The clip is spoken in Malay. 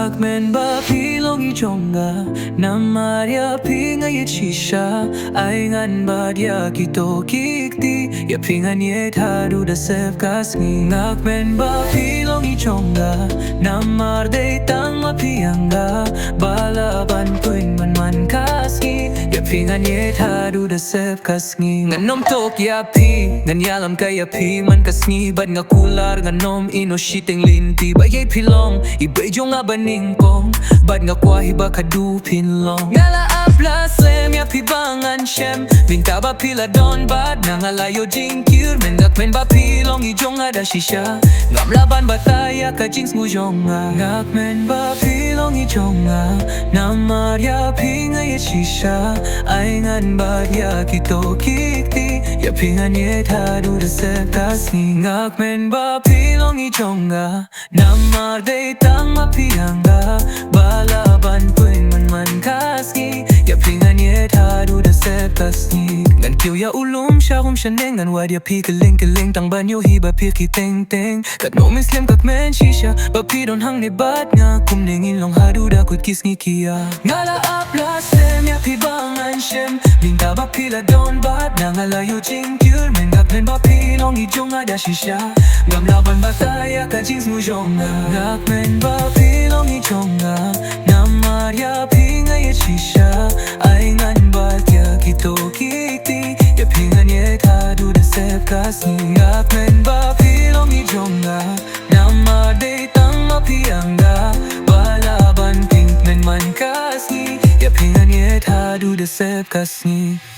ngak men ba pilong ijonga namaria pinga yechisha aingan ba dia kito kikti ya pingan yet haduh da sep kasngi ngak men ba pilong ijonga namar de tang ma pianga balaban puin man kasngi ya pingan yet haduh da sep kasngi nganom tok ya pi ngan yalam kaya pi man kasngi bad ngakular nganom ino shiteng linti ba ye pilong ibay jong abaning pong bad nga kwahi ba kadu pinlong ngala apla slem ya pibangan shem minta ba pila don bad nangalayo jingkir mengak men ba pilong ijong ada shisha ngam laban bataya ka jings mujonga ngak men ba pilong ijonga namar ya pinga ye shisha aingan bad ya kito kikti ya pingan ye haduh da sep kasngi ngak men ba pilong ijonga namar de tang ma pianga balaban puin man kasngi ya pingan ye haduh da sep kasngi ngan kiu ya ulum sharum shaneng ngan wad ya pi keling tang banyo hi ba pir ki teng kat no muslim kak men shisha ba pi don hang ne bat nga kum ning ilong haduh da kut kisngi kia ngala apla sem ya pi bangan shem linta ba pila don bat nangalayo jingkyur mengak men ba pilong ijong ada shisha ngam laban bataya ka jings mujonga ngak men ba pilong ijonga namar ya pinga ye shisha aingan bat ya kito kikti ya pingan ye haduh da sep kasngi ngak men ba pilong ijonga namar de tang ma pianga balaban pink men man kasngi ya pingan ye haduh da sep kasngi